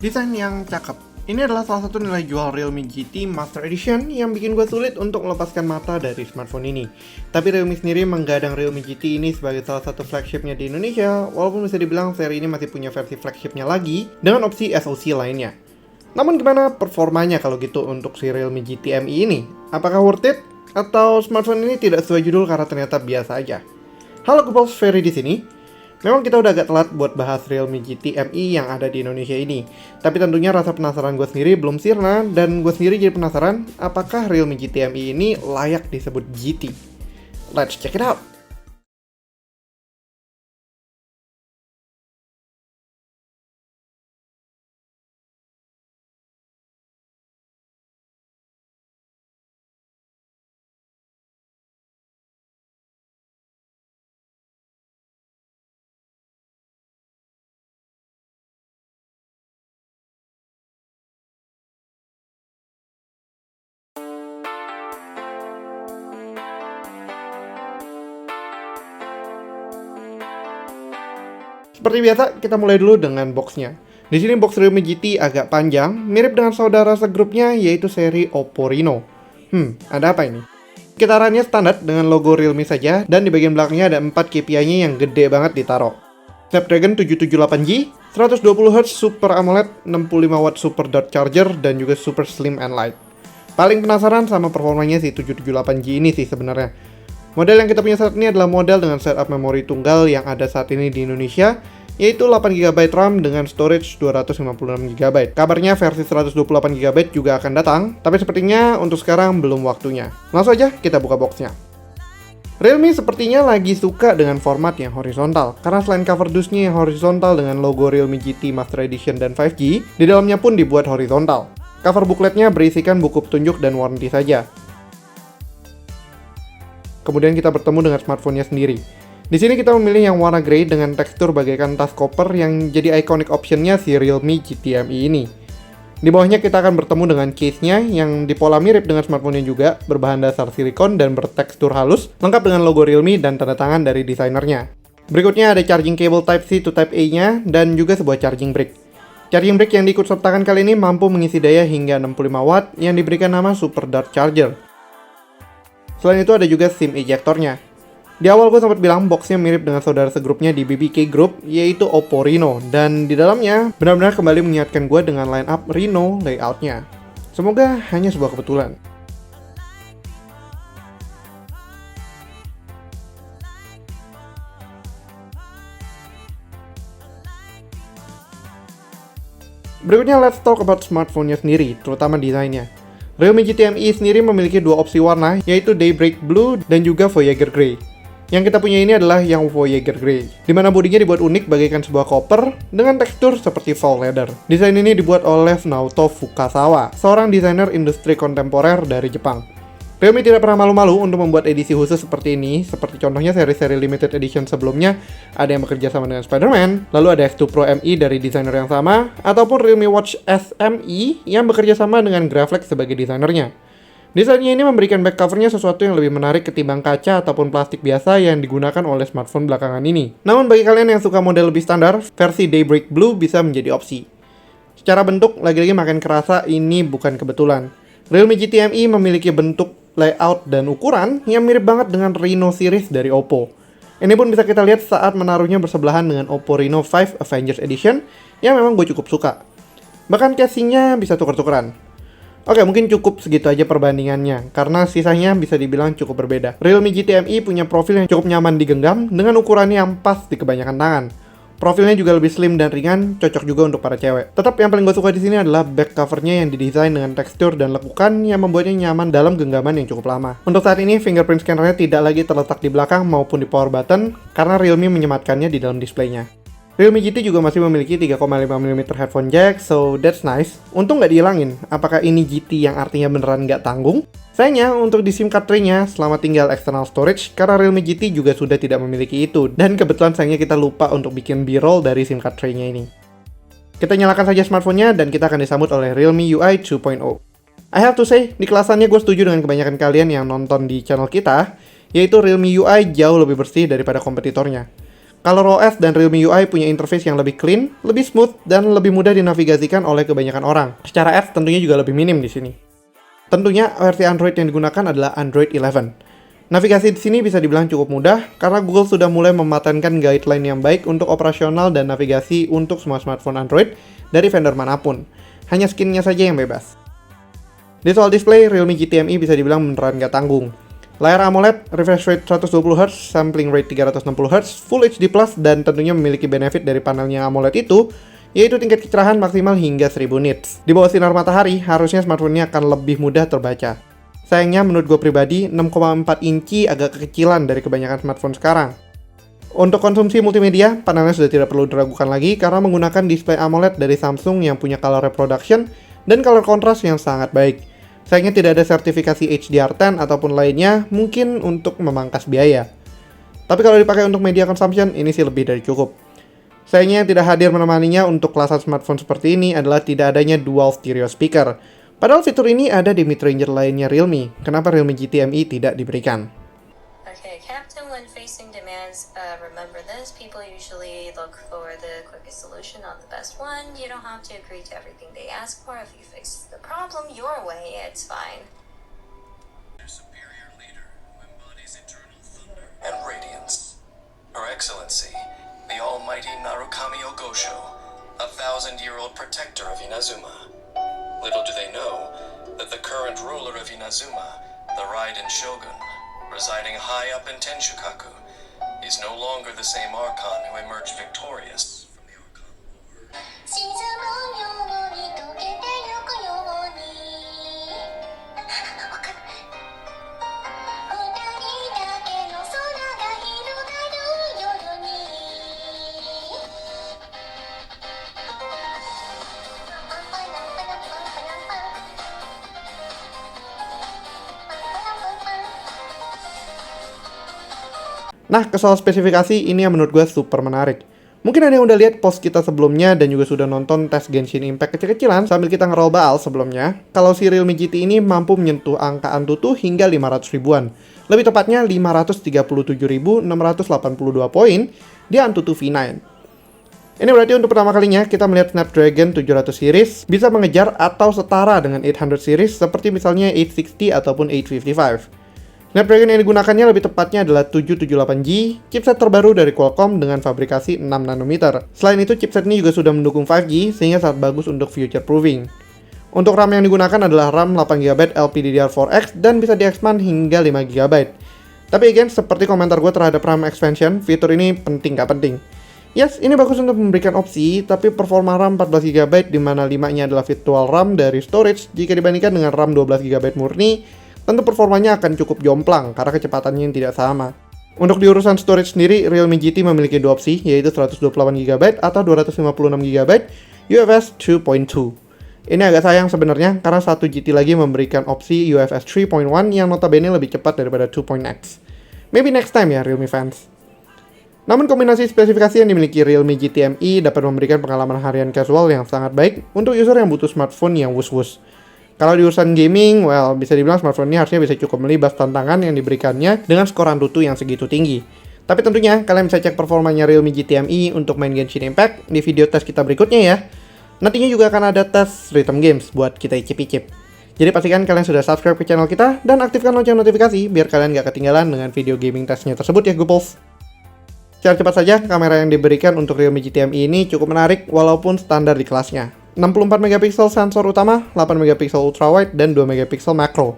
Desain yang cakep. Ini adalah salah satu nilai jual Realme GT Master Edition yang bikin gue sulit untuk melepaskan mata dari smartphone ini. Tapi Realme sendiri menggadang Realme GT ini sebagai salah satu flagshipnya di Indonesia, walaupun bisa dibilang seri ini masih punya versi flagshipnya lagi dengan opsi SoC lainnya. Namun gimana performanya kalau gitu untuk si Realme GT MI ini? Apakah worth it? Atau smartphone ini tidak sesuai judul karena ternyata biasa aja? Halo Googles, Ferry di sini. Memang kita udah agak telat buat bahas Realme GT MI yang ada di Indonesia ini. Tapi tentunya rasa penasaran gue sendiri belum sirna, dan gue sendiri jadi penasaran apakah Realme GT MI ini layak disebut GT. Let's check it out! Seperti biasa, kita mulai dulu dengan boxnya. Di sini box Realme GT agak panjang, mirip dengan saudara segrupnya yaitu seri Oppo Reno. Ada apa ini? Sekitarannya standar dengan logo Realme saja, dan di bagian belakangnya ada 4 KPI-nya yang gede banget ditaruh. Snapdragon 778G, 120Hz Super AMOLED, 65W Super Dot Charger, dan juga Super Slim and Light. Paling penasaran sama performanya si 778G ini sih sebenarnya. Model yang kita punya saat ini adalah model dengan setup memori tunggal yang ada saat ini di Indonesia, yaitu 8GB RAM dengan storage 256GB. Kabarnya versi 128GB juga akan datang, tapi sepertinya untuk sekarang belum waktunya. Langsung aja kita buka boxnya. Realme sepertinya lagi suka dengan format yang horizontal, karena selain cover dusnya yang horizontal dengan logo Realme GT Master Edition dan 5G, di dalamnya pun dibuat horizontal. Cover bookletnya berisikan buku petunjuk dan warranty saja. Kemudian kita bertemu dengan smartphone-nya sendiri. Di sini kita memilih yang warna grey dengan tekstur bagaikan tas koper yang jadi iconic option-nya si Realme GT MI ini. Di bawahnya kita akan bertemu dengan case-nya yang di pola mirip dengan smartphone-nya juga, berbahan dasar silikon dan bertekstur halus, lengkap dengan logo Realme dan tanda tangan dari desainernya. Berikutnya ada charging cable Type-C to Type-A-nya dan juga sebuah charging brick. Charging brick yang diikutsertakan kali ini mampu mengisi daya hingga 65W yang diberikan nama Super Dart Charger. Selain itu ada juga SIM ejectornya. Di awal gue sempat bilang boxnya mirip dengan saudara segrupnya di BBK Group, yaitu Oppo Reno, dan di dalamnya benar-benar kembali mengingatkan gue dengan line up Reno layoutnya. Semoga hanya sebuah kebetulan. Berikutnya let's talk about smartphone-nya sendiri, terutama desainnya. Realme GT MI sendiri memiliki dua opsi warna, yaitu Daybreak Blue dan juga Voyager Grey. Yang kita punya ini adalah yang Voyager Grey, di mana bodinya dibuat unik bagaikan sebuah koper dengan tekstur seperti faux leather. Desain ini dibuat oleh Naoto Fukasawa, seorang desainer industri kontemporer dari Jepang. Realme tidak pernah malu-malu untuk membuat edisi khusus seperti ini, seperti contohnya seri-seri limited edition sebelumnya, ada yang bekerja sama dengan Spider-Man, lalu ada X2 Pro MI dari desainer yang sama, ataupun Realme Watch SMI yang bekerja sama dengan Graflex sebagai desainernya. Desainnya ini memberikan back covernya sesuatu yang lebih menarik ketimbang kaca ataupun plastik biasa yang digunakan oleh smartphone belakangan ini. Namun bagi kalian yang suka model lebih standar, versi Daybreak Blue bisa menjadi opsi. Secara bentuk, lagi-lagi makin kerasa ini bukan kebetulan. Realme GT MI memiliki bentuk, layout, dan ukuran yang mirip banget dengan Reno series dari Oppo. Ini pun bisa kita lihat saat menaruhnya bersebelahan dengan Oppo Reno 5 Avengers Edition yang memang gue cukup suka. Bahkan casingnya bisa tuker-tukeran. Oke, mungkin cukup segitu aja perbandingannya, karena sisanya bisa dibilang cukup berbeda. Realme GT MI punya profil yang cukup nyaman digenggam dengan ukurannya yang pas di kebanyakan tangan. Profilnya juga lebih slim dan ringan, cocok juga untuk para cewek. Tetap yang paling gue suka di sini adalah back covernya yang didesain dengan tekstur dan lekukan yang membuatnya nyaman dalam genggaman yang cukup lama. Untuk saat ini, fingerprint scannernya tidak lagi terletak di belakang maupun di power button, karena Realme menyematkannya di dalam displaynya. Realme GT juga masih memiliki 3,5mm headphone jack, so that's nice. Untung nggak dihilangin. Apakah ini GT yang artinya beneran nggak tanggung? Sayangnya, untuk di SIM card tray-nya, selamat tinggal external storage, karena Realme GT juga sudah tidak memiliki itu. Dan kebetulan sayangnya kita lupa untuk bikin B-roll dari SIM card tray-nya ini. Kita nyalakan saja smartphone-nya, dan kita akan disambut oleh Realme UI 2.0. I have to say, di kelasannya gue setuju dengan kebanyakan kalian yang nonton di channel kita, yaitu Realme UI jauh lebih bersih daripada kompetitornya. ColorOS dan Realme UI punya interface yang lebih clean, lebih smooth, dan lebih mudah dinavigasikan oleh kebanyakan orang. Secara apps tentunya juga lebih minim di sini. Tentunya versi Android yang digunakan adalah Android 11. Navigasi di sini bisa dibilang cukup mudah karena Google sudah mulai mematenkan guideline yang baik untuk operasional dan navigasi untuk semua smartphone Android dari vendor manapun. Hanya skinnya saja yang bebas. Di soal display, Realme GT ME bisa dibilang beneran gak tanggung. Layar AMOLED, refresh rate 120Hz, sampling rate 360Hz, Full HD+, dan tentunya memiliki benefit dari panelnya AMOLED itu, yaitu tingkat kecerahan maksimal hingga 1000 nits. Di bawah sinar matahari, harusnya smartphone ini akan lebih mudah terbaca. Sayangnya, menurut gue pribadi, 6,4 inci agak kekecilan dari kebanyakan smartphone sekarang. Untuk konsumsi multimedia, panelnya sudah tidak perlu diragukan lagi karena menggunakan display AMOLED dari Samsung yang punya color reproduction dan color contrast yang sangat baik. Sayangnya tidak ada sertifikasi HDR10 ataupun lainnya, mungkin untuk memangkas biaya. Tapi kalau dipakai untuk media consumption, ini sih lebih dari cukup. Sayangnya yang tidak hadir menemaninya untuk kelasan smartphone seperti ini adalah tidak adanya dual stereo speaker. Padahal fitur ini ada di mid-ranger lainnya Realme. Kenapa Realme GT ME tidak diberikan? Okay, Captain, when facing demands, remember this. People usually look for the quickest solution, not the best one. You don't have to agree to everything they ask for. If you fix the problem your way, it's fine. Their superior leader who embodies eternal thunder and radiance. Her Excellency, the almighty Narukami Ogosho, 1,000-year-old protector of Inazuma. Little do they know that the current ruler of Inazuma, the Raiden Shogun, residing high up in Tenshukaku, is no longer the same Archon who emerged victorious from the Archon War. Nah, ke soal spesifikasi, ini yang menurut gue super menarik. Mungkin ada yang udah lihat post kita sebelumnya dan juga sudah nonton tes Genshin Impact kecil-kecilan sambil kita ngeroll baal sebelumnya. Kalau si Realme GT ini mampu menyentuh angka Antutu hingga 500 ribuan. Lebih tepatnya 537.682 poin di Antutu V9. Ini berarti untuk pertama kalinya kita melihat Snapdragon 700 series bisa mengejar atau setara dengan 800 series seperti misalnya 860 ataupun 855. Snapdragon yang digunakannya lebih tepatnya adalah 778G, chipset terbaru dari Qualcomm dengan fabrikasi 6 nanometer. Selain itu, chipset ini juga sudah mendukung 5G sehingga sangat bagus untuk future proofing. Untuk RAM yang digunakan adalah RAM 8GB LPDDR4X dan bisa di-expand hingga 5GB. Tapi again, seperti komentar gue terhadap RAM expansion, fitur ini penting gak penting. Yes, ini bagus untuk memberikan opsi, tapi performa RAM 14GB di mana 5-nya adalah virtual RAM dari storage jika dibandingkan dengan RAM 12GB murni, tentu performanya akan cukup jomplang karena kecepatannya yang tidak sama. Untuk di urusan storage sendiri, Realme GT memiliki dua opsi, yaitu 128GB atau 256GB UFS 2.2. Ini agak sayang sebenarnya karena satu GT lagi memberikan opsi UFS 3.1 yang notabene lebih cepat daripada 2.x. Maybe next time ya Realme fans. Namun kombinasi spesifikasi yang dimiliki Realme GT ME dapat memberikan pengalaman harian casual yang sangat baik untuk user yang butuh smartphone yang wus-wus. Kalau di urusan gaming, well, bisa dibilang smartphone ini harusnya bisa cukup melibas tantangan yang diberikannya dengan skor Antutu yang segitu tinggi. Tapi tentunya, kalian bisa cek performanya Realme GT ME untuk main Genshin Impact di video tes kita berikutnya ya. Nantinya juga akan ada tes rhythm games buat kita icip-icip. Jadi pastikan kalian sudah subscribe ke channel kita dan aktifkan lonceng notifikasi biar kalian gak ketinggalan dengan video gaming tesnya tersebut ya Gupels. Secara cepat saja, kamera yang diberikan untuk Realme GT ME ini cukup menarik walaupun standar di kelasnya. 64 megapiksel sensor utama, 8 megapiksel ultrawide, dan 2 megapiksel makro.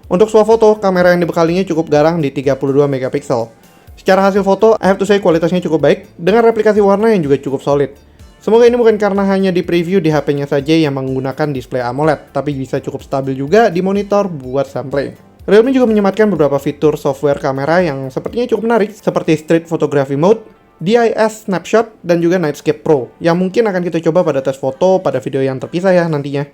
Untuk swafoto, kamera yang dibekalinya cukup garang di 32 megapiksel. Secara hasil foto, I have to say kualitasnya cukup baik, dengan replikasi warna yang juga cukup solid. Semoga ini bukan karena hanya di preview di HP-nya saja yang menggunakan display AMOLED, tapi bisa cukup stabil juga di monitor buat sampling. Realme juga menyematkan beberapa fitur software kamera yang sepertinya cukup menarik, seperti Street Photography Mode, DIS Snapshot, dan juga Nightscape Pro, yang mungkin akan kita coba pada tes foto pada video yang terpisah ya nantinya.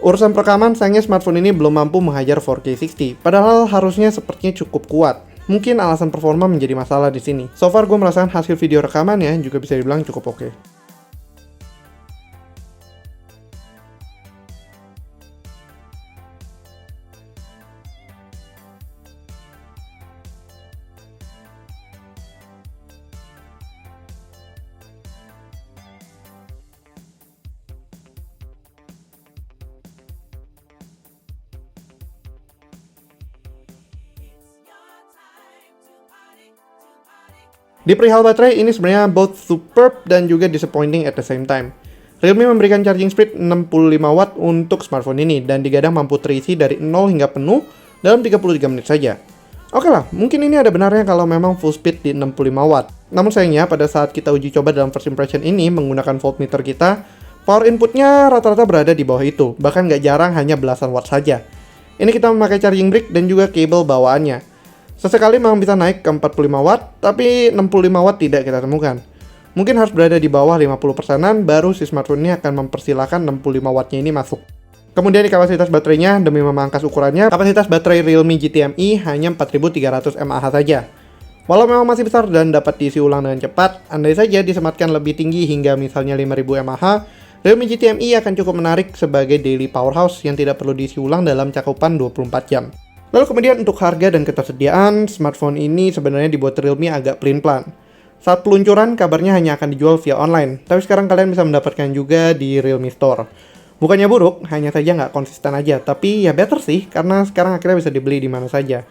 Urusan perekaman, sayangnya smartphone ini belum mampu menghajar 4K 60, padahal harusnya sepertinya cukup kuat. Mungkin alasan performa menjadi masalah di sini. So far gue merasakan hasil video rekamannya juga bisa dibilang cukup oke. Di perihal baterai, ini sebenarnya both superb dan juga disappointing at the same time. Realme memberikan charging speed 65 watt untuk smartphone ini, dan digadang mampu terisi dari 0 hingga penuh dalam 33 menit saja. Oke lah, mungkin ini ada benarnya kalau memang full speed di 65 watt. Namun sayangnya, pada saat kita uji coba dalam first impression ini menggunakan voltmeter kita, power inputnya rata-rata berada di bawah itu, bahkan nggak jarang hanya belasan watt saja. Ini kita memakai charging brick dan juga kabel bawaannya. Sesekali memang bisa naik ke 45 watt, tapi 65 watt tidak kita temukan. Mungkin harus berada di bawah 50%-an, baru si smartphone ini akan mempersilahkan 65 wattnya ini masuk. Kemudian di kapasitas baterainya, demi memangkas ukurannya, kapasitas baterai Realme GT-MI hanya 4300 mAh saja. Walau memang masih besar dan dapat diisi ulang dengan cepat, andai saja disematkan lebih tinggi hingga misalnya 5000 mAh, Realme GT-MI akan cukup menarik sebagai daily powerhouse yang tidak perlu diisi ulang dalam cakupan 24 jam. Lalu kemudian untuk harga dan ketersediaan, smartphone ini sebenarnya dibuat Realme agak pelin-pelan. Saat peluncuran, kabarnya hanya akan dijual via online, tapi sekarang kalian bisa mendapatkan juga di Realme Store. Bukannya buruk, hanya saja nggak konsisten aja, tapi ya better sih, karena sekarang akhirnya bisa dibeli di mana saja.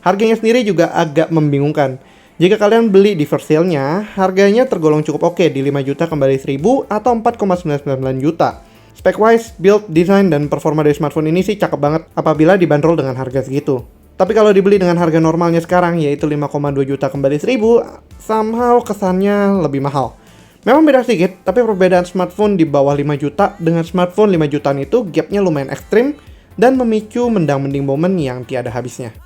Harganya sendiri juga agak membingungkan. Jika kalian beli di first sale-nya, harganya tergolong cukup oke di 5 juta kembali 1000 atau 4,99 juta. Spec-wise, build, design, dan performa dari smartphone ini sih cakep banget apabila dibanderol dengan harga segitu. Tapi kalau dibeli dengan harga normalnya sekarang, yaitu 5,2 juta kembali 1000, somehow kesannya lebih mahal. Memang beda sedikit, tapi perbedaan smartphone di bawah 5 juta dengan smartphone 5 jutaan itu gapnya lumayan ekstrim dan memicu mendang-mending momen yang tiada habisnya.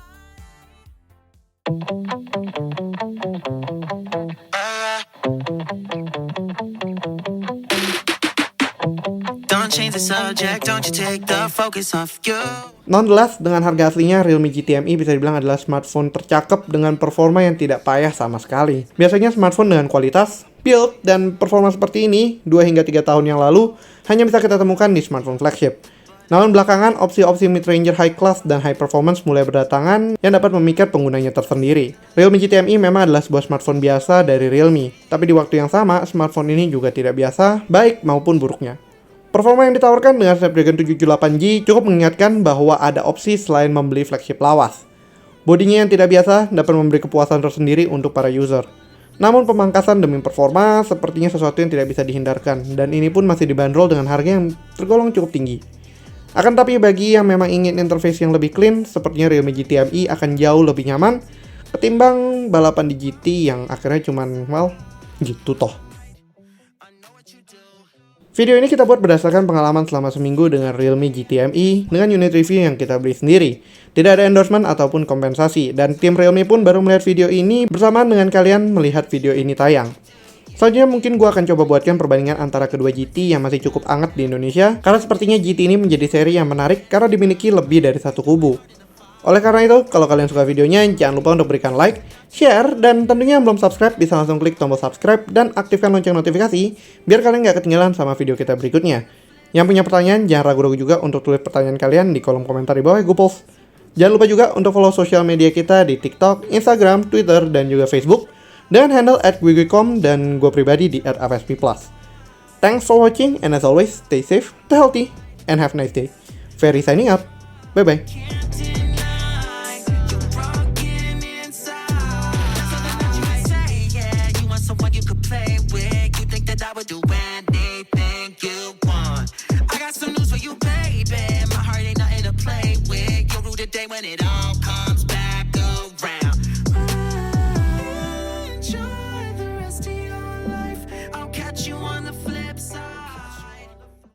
Nonetheless, dengan harga aslinya, Realme GT-MI bisa dibilang adalah smartphone tercakep dengan performa yang tidak payah sama sekali. Biasanya smartphone dengan kualitas, build, dan performa seperti ini 2 hingga 3 tahun yang lalu hanya bisa kita temukan di smartphone flagship. Namun belakangan, opsi-opsi mid-ranger high class dan high performance mulai berdatangan yang dapat memikat penggunanya tersendiri. Realme GT-MI memang adalah sebuah smartphone biasa dari Realme, tapi di waktu yang sama, smartphone ini juga tidak biasa, baik maupun buruknya. Performa yang ditawarkan dengan Snapdragon 778G cukup mengingatkan bahwa ada opsi selain membeli flagship lawas. Bodinya yang tidak biasa dapat memberi kepuasan tersendiri untuk para user. Namun pemangkasan demi performa sepertinya sesuatu yang tidak bisa dihindarkan, dan ini pun masih dibanderol dengan harga yang tergolong cukup tinggi. Akan tapi bagi yang memang ingin interface yang lebih clean, sepertinya Realme GT-MI akan jauh lebih nyaman ketimbang balapan di GT yang akhirnya cuman, well, gitu toh. Video ini kita buat berdasarkan pengalaman selama seminggu dengan Realme GT-MI dengan unit review yang kita beli sendiri. Tidak ada endorsement ataupun kompensasi, dan tim Realme pun baru melihat video ini bersamaan dengan kalian melihat video ini tayang. Selanjutnya mungkin gue akan coba buatkan perbandingan antara kedua GT yang masih cukup hangat di Indonesia, karena sepertinya GT ini menjadi seri yang menarik karena dimiliki lebih dari satu kubu. Oleh karena itu, kalau kalian suka videonya, jangan lupa untuk berikan like, share, dan tentunya yang belum subscribe bisa langsung klik tombol subscribe dan aktifkan lonceng notifikasi biar kalian nggak ketinggalan sama video kita berikutnya. Yang punya pertanyaan, jangan ragu-ragu juga untuk tulis pertanyaan kalian di kolom komentar di bawah ya Gupels. Jangan lupa juga untuk follow sosial media kita di TikTok, Instagram, Twitter, dan juga Facebook dengan handle @gwigwicom dan gue pribadi di @afsp+. Thanks for watching, and as always, stay safe, stay healthy, and have a nice day. Ferry signing out. Bye-bye. Do anything you want. I got some news for you, baby. My heart ain't nothing to play with. You'll rue the day when it all